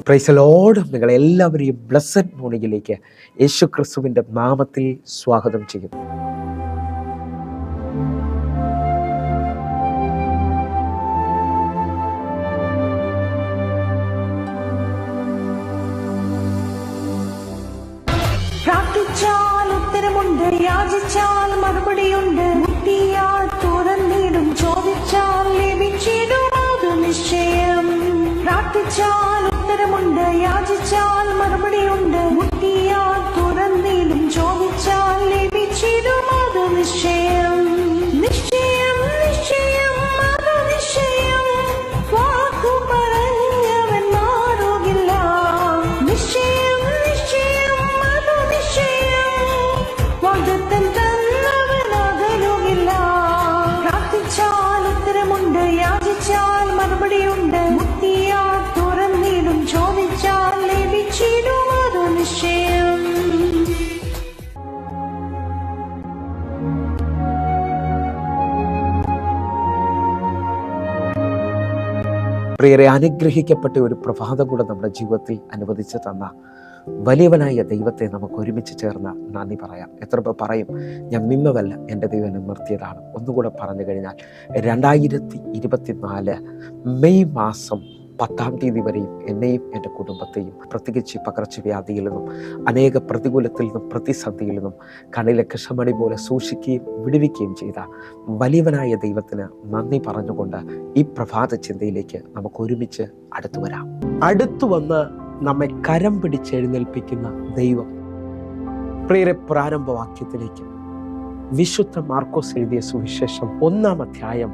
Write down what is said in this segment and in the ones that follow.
Praise the Lord. നിങ്ങളെല്ലാവരെയും blessed മോർണിംഗിലേക്ക് യേശു ക്രിസ്തുവിൻ്റെ നാമത്തിൽ സ്വാഗതം ചെയ്യുന്നു. പ്രാർത്ഥിച്ചാൽ ഉത്തരമുണ്ട്, യാചിച്ചാൽ മറുപടിയുണ്ട്, മുട്ടിയാൽ തുറന്നിടും, ചോദിച്ചാൽ ലഭിച്ചിടും, അത് നിശ്ചയം. പ്രാർത്ഥിച്ചാൽ ഉത്തരമുണ്ട്, യാചിച്ചാൽ മറുപടിയുണ്ട്, മുട്ടിയാൽ തുറന്നിടും, ചോദിച്ചാൽ ലഭിച്ചിടും, അത് നിശ്ചയം. നിശ്ചയം നിശ്ചയം അത് നിശ്ചയം, വാക്കു പറഞ്ഞവൻ മാറുകില്ല. നിശ്ചയം നിശ്ചയം അത് നിശ്ചയം, വാഗ്ദത്തം തന്നവൻ അകലുകില്ല. പ്രാർത്ഥിച്ചാൽ ഉത്തരമുണ്ട്, യാചിച്ചാൽ മറുപടിയുണ്ട്, മുട്ടിയാൽ തുറന്നിടും, ചോദിച്ചാൽ ലഭിച്ചിടും, അത് നിശ്ചയം. പ്രിയരെ, അനുഗ്രഹിക്കപ്പെട്ട ഒരു പ്രഭാതം കൂടെ നമ്മുടെ ജീവിതത്തിൽ അനുവദിച്ച് തന്ന വലിയവനായ ദൈവത്തെ നമുക്ക് ഒരുമിച്ച് ചേർന്ന് നന്ദി പറയാം. എത്ര പേർ പറയും, ഞാൻ നിന്നതല്ല, എൻ്റെ ദൈവം എന്നെ നിർത്തിയതാണ്? ഒന്നുകൂടെ പറഞ്ഞു കഴിഞ്ഞാൽ 2024 മെയ് മാസം 10-ാം തീയതി വരെയും എന്നെയും എൻ്റെ കുടുംബത്തെയും പ്രത്യേകിച്ച് പകർച്ചവ്യാധിയിൽ നിന്നും അനേക പ്രതികൂലത്തിൽ നിന്നും പ്രതിസന്ധിയിൽ നിന്നും കണ്ണിലെ കൃഷ്ണമണി പോലെ സൂക്ഷിക്കുകയും വിടുവിക്കുകയും ചെയ്ത വലിയവനായ ദൈവത്തിന് നന്ദി പറഞ്ഞുകൊണ്ട് ഈ പ്രഭാത ചിന്തയിലേക്ക് നമുക്ക് ഒരുമിച്ച് അടുത്തു വരാം. അടുത്തു വന്ന് നമ്മെ കരം പിടിച്ചെഴുന്നേൽപ്പിക്കുന്ന ദൈവം. പ്രിയരെ, പ്രാരംഭവാക്യത്തിലേക്ക് വിശുദ്ധ മാർക്കോസ് എഴുതിയ സുവിശേഷം 1-ാം അധ്യായം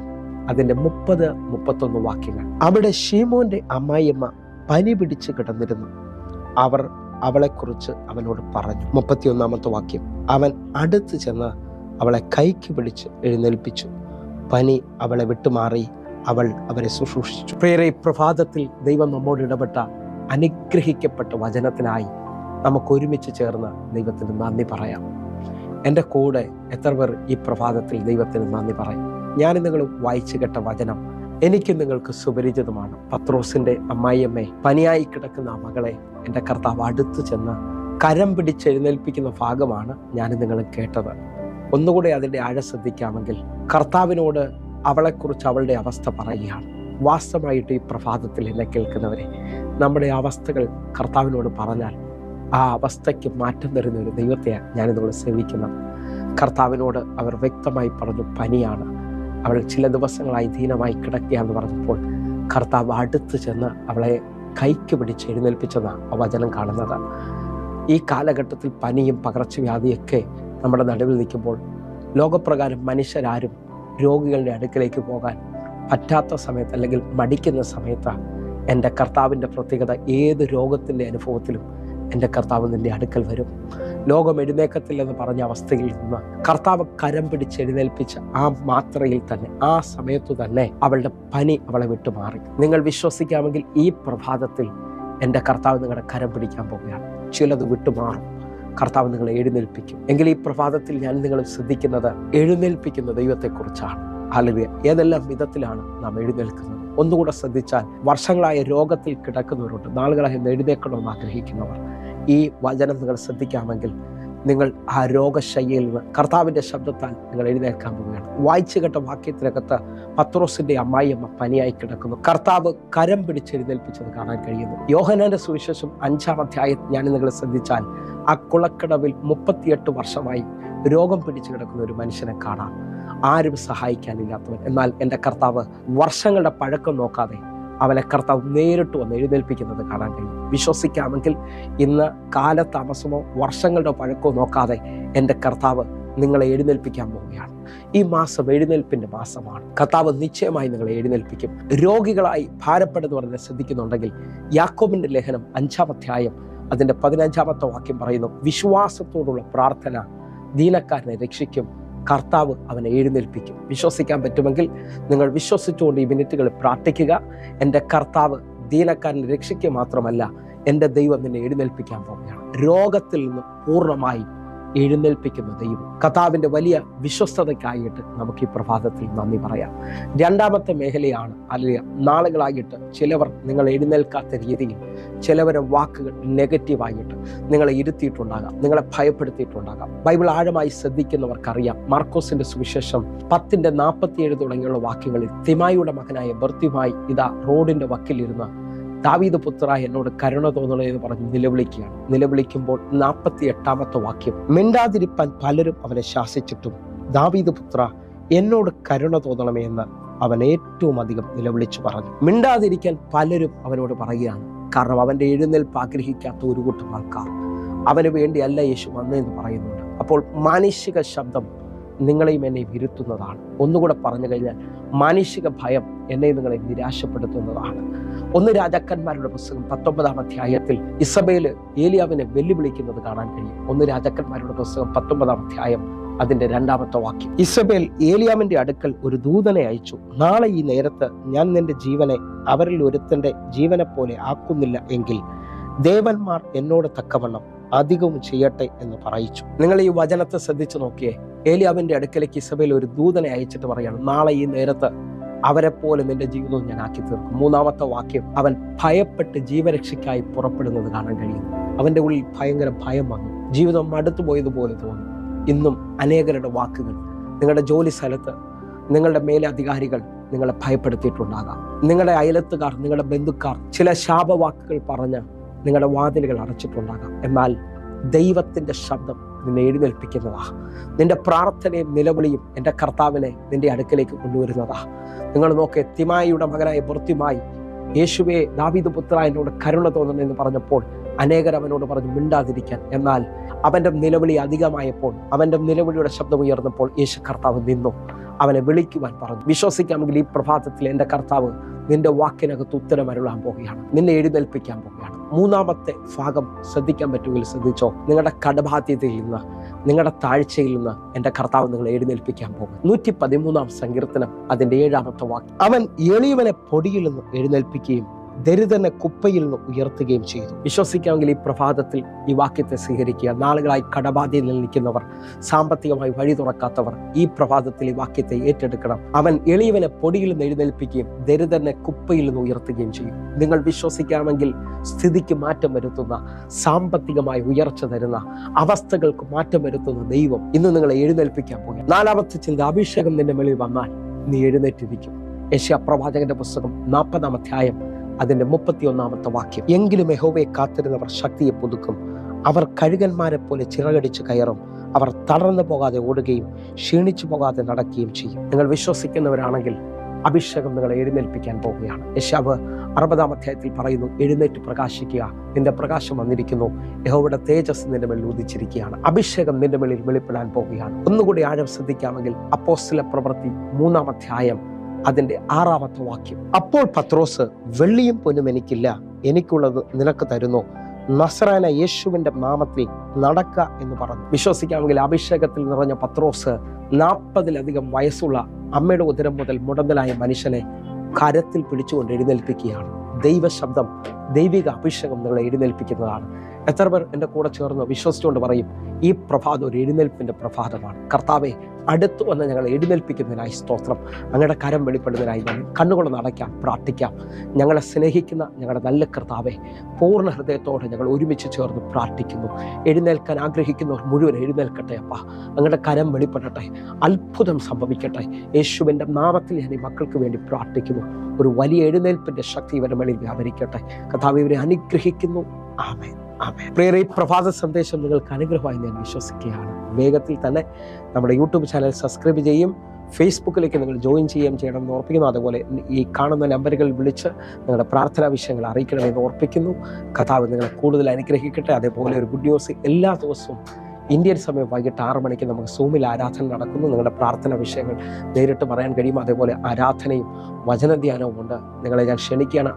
അതിൻ്റെ 30-31 വാക്യങ്ങൾ. അവിടെ ശീമോന്റെ അമ്മായിയമ്മ പനി പിടിച്ച് കിടന്നിരുന്നു. അവർ അവളെക്കുറിച്ച് അവനോട് പറഞ്ഞു. 31-ാമത്തെ വാക്യം. അവൻ അടുത്ത് ചെന്ന് അവളെ കൈക്ക് പിടിച്ച് എഴുന്നേൽപ്പിച്ചു. പനി അവളെ വിട്ടുമാറി. അവൾ അവരെ ശുശ്രൂഷിച്ചു. പ്രിയരെ, പ്രഭാതത്തിൽ ദൈവം നമ്മോട് ഇടപെട്ട അനുഗ്രഹിക്കപ്പെട്ട വചനത്തിനായി നമുക്ക് ഒരുമിച്ച് ചേർന്ന് ദൈവത്തിന് നന്ദി പറയാം. എൻ്റെ കൂടെ എത്ര പേർ ഈ പ്രഭാതത്തിൽ ദൈവത്തിന് നന്ദി പറയും? ഞാൻ നിങ്ങൾ വായിച്ചു കേട്ട വചനം എനിക്കും നിങ്ങൾക്ക് സുപരിചിതമാണ്. പത്രോസിന്റെ അമ്മായിയമ്മയെ, പനിയായി കിടക്കുന്ന ആ മകളെ എൻ്റെ കർത്താവ് അടുത്ത് ചെന്ന് കരം പിടിച്ചെഴുന്നേൽപ്പിക്കുന്ന ഭാഗമാണ് ഞാൻ നിങ്ങൾ കേട്ടത്. ഒന്നുകൂടെ അതിൻ്റെ ആഴം ശ്രദ്ധിക്കാമെങ്കിൽ, കർത്താവിനോട് അവളെക്കുറിച്ച് അവളുടെ അവസ്ഥ പറയുകയാണ്. വാസ്തവമായിട്ട് ഈ പ്രഭാതത്തിൽ എന്നെ കേൾക്കുന്നവരെ, നമ്മുടെ അവസ്ഥകൾ കർത്താവിനോട് പറഞ്ഞാൽ ആ അവസ്ഥയ്ക്ക് മാറ്റം തരുന്ന ഒരു ദൈവത്തെയാണ് ഞാനിതോടെ സേവിക്കുന്നത്. കർത്താവിനോട് അവർ വ്യക്തമായി പറഞ്ഞു, പനിയാണ്, അവൾ ചില ദിവസങ്ങളായി ദീനമായി കിടക്കുകയെന്ന് പറഞ്ഞപ്പോൾ കർത്താവ് അടുത്ത് ചെന്ന് അവളെ കൈക്ക് പിടിച്ച് എഴുന്നേൽപ്പിച്ചതാണ് ആ വചനം കാണുന്നത്. ഈ കാലഘട്ടത്തിൽ പനിയും പകർച്ചവ്യാധിയൊക്കെ നമ്മുടെ നടുവിൽ നിൽക്കുമ്പോൾ ലോകപ്രകാരം മനുഷ്യരാരും രോഗികളുടെ അടുക്കലേക്ക് പോകാൻ പറ്റാത്ത സമയത്ത് അല്ലെങ്കിൽ മടിക്കുന്ന സമയത്ത് എൻ്റെ കർത്താവിൻ്റെ പ്രത്യേകത, ഏത് രോഗത്തിൻ്റെ അനുഭവത്തിലും എൻ്റെ കർത്താവ് നിൻ്റെ അടുക്കൽ വരും. ലോകം എഴുന്നേക്കത്തില്ലെന്ന് പറഞ്ഞ അവസ്ഥയിൽ നിന്ന് കർത്താവ് കരം പിടിച്ച് എഴുന്നേൽപ്പിച്ച ആ മാത്രയിൽ തന്നെ, ആ സമയത്തു തന്നെ അവളുടെ പനി അവളെ വിട്ടുമാറി. നിങ്ങൾ വിശ്വസിക്കാമെങ്കിൽ ഈ പ്രഭാതത്തിൽ എൻ്റെ കർത്താവ് നിങ്ങളുടെ കരം പിടിക്കാൻ പോവുകയാണ്. ചിലത് വിട്ടുമാറും, കർത്താവ് നിങ്ങളെ എഴുന്നേൽപ്പിക്കും. എങ്കിൽ ഈ പ്രഭാതത്തിൽ ഞാൻ നിങ്ങൾ ശ്രദ്ധിക്കുന്നത് എഴുന്നേൽപ്പിക്കുന്ന ദൈവത്തെക്കുറിച്ചാണ്. ഹല്ലേലൂയ. ഏതെല്ലാം വിധത്തിലാണ് നാം എഴുന്നേൽക്കുന്നത്? ഒന്നുകൂടെ ശ്രദ്ധിച്ചാൽ, വർഷങ്ങളായ രോഗത്തിൽ കിടക്കുന്നവരുണ്ട്, നാളുകളായി എഴുന്നേൽക്കണമെന്ന് ആഗ്രഹിക്കുന്നവർ. ഈ വചനം നിങ്ങൾ ശ്രദ്ധിക്കാമെങ്കിൽ നിങ്ങൾ ആ രോഗശയ്യയിൽ നിന്ന് കർത്താവിൻ്റെ ശബ്ദത്താൽ നിങ്ങൾ എഴുന്നേൽക്കാൻ പോവുകയാണ്. വായിച്ചു കേട്ട വാക്യത്തിനകത്ത് പത്രോസിന്റെ അമ്മായിയമ്മ പനിയായി കിടക്കുന്നു. കർത്താവ് കരം പിടിച്ചെഴുന്നേൽപ്പിച്ചത് കാണാൻ കഴിയുന്നു. യോഹന്നാന്റെ സുവിശേഷം 5-ാം അധ്യായം ഞാൻ നിങ്ങൾ ശ്രദ്ധിച്ചാൽ, ആ കുളക്കടവിൽ 38 വർഷമായി രോഗം പിടിച്ചു കിടക്കുന്ന ഒരു മനുഷ്യനെ കാണാം. ആരും സഹായിക്കാനില്ലാത്തവൻ. എന്നാൽ എൻ്റെ കർത്താവ് വർഷങ്ങളുടെ പഴക്കം നോക്കാതെ അവനെ കർത്താവ് നേരിട്ട് വന്ന് എഴുന്നേൽപ്പിക്കുന്നത് കാണാൻ കഴിയും. വിശ്വസിക്കാമെങ്കിൽ ഇന്ന് കാലതാമസമോ വർഷങ്ങളുടെ പഴക്കമോ നോക്കാതെ എൻ്റെ കർത്താവ് നിങ്ങളെ എഴുന്നേൽപ്പിക്കാൻ പോവുകയാണ്. ഈ മാസം എഴുന്നേൽപ്പിൻ്റെ മാസമാണ്. കർത്താവ് നിശ്ചയമായി നിങ്ങളെ എഴുന്നേൽപ്പിക്കും. രോഗികളായി ഭാരപ്പെടുന്നവരെ ശ്രദ്ധിക്കുന്നുണ്ടെങ്കിൽ, യാക്കോബിൻ്റെ ലേഖനം 5-ാം അധ്യായം അതിൻ്റെ 15-ാമത്തെ വാക്യം പറയുന്നു, വിശ്വാസത്തോടുള്ള പ്രാർത്ഥന ദീനക്കാരനെ രക്ഷിക്കും, കർത്താവ് അവനെ എഴുന്നേൽപ്പിക്കും. വിശ്വസിക്കാൻ പറ്റുമെങ്കിൽ നിങ്ങൾ വിശ്വസിച്ചുകൊണ്ട് ഈ മിനിറ്റുകൾ പ്രാർത്ഥിക്കുക. എൻ്റെ കർത്താവ് ദീനക്കാരനെ രക്ഷിക്കുക മാത്രമല്ല, എൻ്റെ ദൈവം നിന്നെ എഴുന്നേൽപ്പിക്കാൻ പോവുകയാണ്. രോഗത്തിൽ നിന്ന് പൂർണ്ണമായും എഴുന്നേൽപ്പിക്കുന്ന ദൈവം. കർത്താവിൻ്റെ വലിയ വിശ്വസ്തതയ്ക്കായിട്ട് നമുക്ക് ഈ പ്രഭാതത്തിൽ നന്ദി പറയാം. രണ്ടാമത്തെ മേഖലയാണ് അല്ലെ, നാളുകളായിട്ട് ചിലവർ നിങ്ങൾ എഴുന്നേൽക്കാത്ത രീതിയിൽ ചിലവരെ വാക്കുകൾ നെഗറ്റീവായിട്ട് നിങ്ങളെ ഇരുത്തിയിട്ടുണ്ടാകാം, നിങ്ങളെ ഭയപ്പെടുത്തിയിട്ടുണ്ടാകാം. ബൈബിൾ ആഴമായി ശ്രദ്ധിക്കുന്നവർക്കറിയാം, മാർക്കോസിന്റെ സുവിശേഷം 10:47 തുടങ്ങിയുള്ള വാക്യങ്ങളിൽ തിമായിയുടെ മകനായ ബർത്തിമായി ഇതാ റോഡിന്റെ വക്കിലിരുന്ന് ദാവീദ് പുത്ര എന്നോട് കരുണ തോന്നണേ എന്ന് പറഞ്ഞ് നിലവിളിക്കുകയാണ്. നിലവിളിക്കുമ്പോൾ 48 വാക്യം, മിണ്ടാതിരിപ്പാൻ പലരും അവനെ ശാസിച്ചിട്ടും ദാവീദ് പുത്ര എന്നോട് കരുണ തോന്നണമേ എന്ന് അവൻ ഏറ്റവും അധികം നിലവിളിച്ചു പറഞ്ഞു. മിണ്ടാതിരിക്കാൻ പലരും അവനോട് പറയുകയാണ്. കാരണം അവന്റെ എഴുന്നേൽപ്പ് ആഗ്രഹിക്കാത്ത ഒരു കൂട്ടം ആൾക്കാർ അവന് വേണ്ടിയല്ല യേശു വന്നതെന്ന് പറയുന്നുണ്ട്. അപ്പോൾ മാനുഷിക ശബ്ദം നിങ്ങളെയും എന്നെയും ഇരുത്തുന്നതാണ്. ഒന്നുകൂടെ പറഞ്ഞു കഴിഞ്ഞാൽ മാനുഷിക ഭയം എന്നെയും നിങ്ങളെ നിരാശപ്പെടുത്തുന്നതാണ്. 1 രാജാക്കന്മാരുടെ പുസ്തകം 19-ാം അധ്യായത്തിൽ ഇസബേല് ഏലിയാവിനെ വെല്ലുവിളിക്കുന്നത് കാണാൻ കഴിയും. 1 രാജാക്കന്മാരുടെ പുസ്തകം 19-ാം അധ്യായം അതിന്റെ 2-ാമത്തെ വാക്യം, ഇസബേൽ ഏലിയാവിന്റെ അടുക്കൽ ഒരു ദൂതനെ അയച്ചു, നാളെ ഈ നേരത്ത് ഞാൻ നിന്റെ ജീവനെ അവരിൽ ഒരുത്തന്റെ ജീവനെ പോലെ ആക്കുന്നില്ല എങ്കിൽ ദേവന്മാർ എന്നോട് തക്കവണ്ണം അധികവും ചെയ്യട്ടെ എന്ന് പറയിച്ചു. നിങ്ങൾ ഈ വചനത്തെ ശ്രദ്ധിച്ചു നോക്കിയേ. ഏലിയാവിന്റെ അടുക്കലേക്ക് ഇസബേൽ ഒരു ദൂതനെ അയച്ചിട്ട് പറയാണ്, നാളെ ഈ നേരത്ത് അവരെ പോലെ നിന്റെ ജീവിതവും ഞാൻ ആക്കി തീർക്കും. 3-ാമത്തെ വാക്യം, അവൻ ഭയപ്പെട്ട് ജീവരക്ഷയ്ക്കായി പുറപ്പെടുന്നത് കാണാൻ കഴിയുന്നു. അവന്റെ ഉള്ളിൽ ഭയങ്കര ഭയം വന്നു, ജീവിതം മടുത്തു പോയതുപോലെ തോന്നി. ഇന്നും അനേകരുടെ വാക്കുകൾ, നിങ്ങളുടെ ജോലി സ്ഥലത്ത് നിങ്ങളുടെ മേലധികാരികൾ നിങ്ങളെ ഭയപ്പെടുത്തിയിട്ടുണ്ടാകാം. നിങ്ങളുടെ അയലത്തുകാർ, നിങ്ങളുടെ ബന്ധുക്കാർ ചില ശാപവാക്കുകൾ പറഞ്ഞ് നിങ്ങളുടെ വാതിലുകൾ അടച്ചിട്ടുണ്ടാകാം. എന്നാൽ ദൈവത്തിന്റെ ശബ്ദം നിന്നെ എഴുന്നേൽപ്പിക്കുന്നതാ. നിന്റെ പ്രാർത്ഥനയും നിലവിളിയും എൻ്റെ കർത്താവിനെ നിന്റെ അടുക്കലേക്ക് കൊണ്ടുവരുന്നതാ. നിങ്ങൾ നോക്കെ, തിമായിയുടെ മകനായ ബർത്തിമായി യേശുവേ ദാവീദ് പുത്ര എന്നോട് കരുണ തോന്നണമെന്ന് പറഞ്ഞപ്പോൾ അനേകർ അവനോട് പറഞ്ഞു മിണ്ടാതിരിക്കാൻ. എന്നാൽ അവന്റെ നിലവിളി അധികമായപ്പോൾ, അവന്റെ നിലവിളിയുടെ ശബ്ദം ഉയർന്നപ്പോൾ യേശു കർത്താവ് നിന്നു, അവനെ വിളിക്കുവാൻ പറഞ്ഞു. വിശ്വസിക്കാമെങ്കിൽ ഈ പ്രഭാതത്തിൽ എൻ്റെ കർത്താവ് നിന്റെ വാക്കിനകത്ത് ഉത്തരം അരുളാൻ പോവുകയാണ്, നിന്നെ എഴുന്നേൽപ്പിക്കാൻ പോവുകയാണ്. 3-ാമത്തെ ഭാഗം ശ്രദ്ധിക്കാൻ പറ്റുമെങ്കിൽ ശ്രദ്ധിച്ചോ. നിങ്ങളുടെ കടബാധ്യതയിൽ നിന്ന്, നിങ്ങളുടെ താഴ്ചയിൽ നിന്ന് എൻ്റെ കർത്താവ് നിങ്ങളെ എഴുന്നേൽപ്പിക്കാൻ പോകും. 113-ാം സങ്കീർത്തനം അതിന്റെ 7-ാമത്തെ വാക്യം, അവൻ എളിയവനെ പൊടിയിൽ നിന്ന് എഴുന്നേൽപ്പിക്കുകയും ദരിദ്രനെ കുപ്പയിൽ നിന്ന് ഉയർത്തുകയും ചെയ്തു. വിശ്വസിക്കാമെങ്കിൽ ഈ പ്രഭാതത്തിൽ ഈ വാക്യത്തെ സ്വീകരിക്കുക. നാളുകളായി കടബാധ്യതയിൽ നിൽക്കുന്നവർ, സാമ്പത്തികമായി വഴി തുറക്കാത്തവർ ഈ പ്രഭാതത്തിൽ ഈ വാക്യത്തെ ഏറ്റെടുക്കണം. അവൻ എളിയവനെ പൊടിയിൽ നിന്ന് എഴുന്നേൽപ്പിക്കുകയും ദരിദ്രനെ കുപ്പയിൽ നിന്ന് ഉയർത്തുകയും ചെയ്യും. നിങ്ങൾ വിശ്വസിക്കാമെങ്കിൽ സ്ഥിതിക്ക് മാറ്റം വരുത്തുന്ന, സാമ്പത്തികമായി ഉയർച്ച തരുന്ന, അവസ്ഥകൾക്ക് മാറ്റം വരുത്തുന്ന ദൈവം ഇന്ന് നിങ്ങളെ എഴുന്നേൽപ്പിക്കാൻ പോകും. 4-ാമത്തെ ചിന്ത, അഭിഷേകം നിന്റെ മേളിൽ വന്നാൽ നീ എഴുന്നേറ്റിരിക്കും. യെശയ്യാ പ്രവാചകന്റെ പുസ്തകം 40-ാം അധ്യായം അതിന്റെ 31-ാമത്തെ വാക്യം, എങ്കിലും യഹോവയെ കാത്തിരുന്നവർ ശക്തിയെ പുതുക്കും, അവർ കഴുകന്മാരെ പോലെ ചിറകടിച്ച് കയറും, അവർ തളർന്നു പോകാതെ ഓടുകയും ക്ഷീണിച്ചു പോകാതെ നടക്കുകയും ചെയ്യും. നിങ്ങൾ വിശ്വസിക്കുന്നവരാണെങ്കിൽ അഭിഷേകം നിങ്ങളെ എഴുന്നേൽപ്പിക്കാൻ പോവുകയാണ്. യെശയ്യാവ് 60-ാം അധ്യായത്തിൽ പറയുന്നു, എഴുന്നേറ്റ് പ്രകാശിക്കുക, നിന്റെ പ്രകാശം വന്നിരിക്കുന്നു, യഹോവയുടെ തേജസ് നിന്റെ മേൽ ഉദിച്ചിരിക്കുകയാണ്. അഭിഷേകം നിന്റെ മേലിൽ വെളിപ്പെടാൻ പോവുകയാണ്. ഒന്നുകൂടി ആഴം ശ്രദ്ധിക്കാമെങ്കിൽ അപ്പോസ്തല പ്രവൃത്തി 3-ാം അധ്യായം അതിന്റെ 6-ാമത്തെ വാക്യം, അപ്പോൾ പത്രോസ്, വെള്ളിയും പൊന്നും എനിക്കില്ല, എനിക്കുള്ളത് നിനക്ക് തരുന്നു, നസറാന യേശുവിന്റെ നാമത്തിൽ നടക്ക എന്ന് പറഞ്ഞു. വിശ്വസിക്കാമെങ്കിൽ അഭിഷേകത്തിൽ നിറഞ്ഞ പത്രോസ് 40-ലധികം വയസ്സുള്ള അമ്മയുടെ ഉദരം മുതൽ മുടന്തലായ മനുഷ്യനെ കരത്തിൽ പിടിച്ചുകൊണ്ട് എഴുന്നേൽപ്പിക്കുകയാണ്. ദൈവശബ്ദം, ദൈവിക അഭിഷേകം നിങ്ങളെ എഴുന്നേൽപ്പിക്കുന്നതാണ്. എത്ര പേർ എൻ്റെ കൂടെ ചേർന്ന് വിശ്വസിച്ചുകൊണ്ട് പറയും, ഈ പ്രഭാതം ഒരു എഴുന്നേൽപ്പിന്റെ പ്രഭാതമാണ്. കർത്താവെ, അടുത്തു വന്ന് ഞങ്ങൾ എഴുന്നേൽപ്പിക്കുന്നതിനായി സ്തോത്രം. അങ്ങയുടെ കരം വെളിപ്പെടുന്നതിനായി ഞങ്ങൾ കണ്ണുകൊണ്ട് അടയ്ക്കാം, പ്രാർത്ഥിക്കാം. ഞങ്ങളെ സ്നേഹിക്കുന്ന ഞങ്ങളുടെ നല്ല കർത്താവെ, പൂർണ്ണ ഹൃദയത്തോടെ ഞങ്ങൾ ഒരുമിച്ച് ചേർന്ന് പ്രാർത്ഥിക്കുന്നു. എഴുന്നേൽക്കാൻ ആഗ്രഹിക്കുന്നവർ മുഴുവൻ എഴുന്നേൽക്കട്ടെ അപ്പ. അങ്ങയുടെ കരം വെളിപ്പെടട്ടെ, അത്ഭുതം സംഭവിക്കട്ടെ. യേശുവിൻ്റെ നാമത്തിൽ ഞാൻ ഈ മക്കൾക്ക് വേണ്ടി പ്രാർത്ഥിക്കുന്നു. ഒരു വലിയ എഴുന്നേൽപ്പിന്റെ ശക്തി ഇവരുടെ മേളിൽ വ്യാപരിക്കട്ടെ. കർത്താവ് ഇവരെ അനുഗ്രഹിക്കുന്നു. ആമേൻ. പ്രിയരേ, ഈ പ്രഭാത സന്ദേശം നിങ്ങൾക്ക് അനുഗ്രഹമായി ഞാൻ വിശ്വസിക്കുകയാണ്. വേഗത്തിൽ തന്നെ നമ്മുടെ യൂട്യൂബ് ചാനൽ സബ്സ്ക്രൈബ് ചെയ്യും, ഫേസ്ബുക്കിലേക്ക് നിങ്ങൾ ജോയിൻ ചെയ്യണമെന്ന് ഓർപ്പിക്കുന്നു. അതുപോലെ ഈ കാണുന്ന നമ്പറുകൾ വിളിച്ച് നിങ്ങളുടെ പ്രാർത്ഥനാ വിഷയങ്ങൾ അറിയിക്കണമെന്ന് ഓർപ്പിക്കുന്നു. കർത്താവ് നിങ്ങളെ കൂടുതൽ അനുഗ്രഹിക്കട്ടെ. അതേപോലെ ഒരു ഗുഡ് ന്യൂസ്, എല്ലാ ദിവസവും ഇന്ത്യൻ സമയം വൈകിട്ട് 6 മണിക്ക് നമുക്ക് സൂമിൽ ആരാധന നടക്കുന്നു. നിങ്ങളുടെ പ്രാർത്ഥന വിഷയങ്ങൾ നേരിട്ട് പറയാൻ കഴിയും. അതേപോലെ ആരാധനയും വചനധ്യാനവും ഉണ്ട്. നിങ്ങളെ ഞാൻ ക്ഷണിക്കുകയാണ്.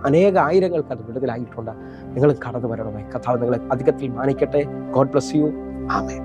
ആയിരങ്ങൾക്ക് അത് വിടുതലായിട്ടുണ്ട്. നിങ്ങൾ കടന്നു വരണമേ. കർത്താവ് നിങ്ങളെ അധികത്തിൽ മാനിക്കട്ടെ. God bless you. ആമേൻ.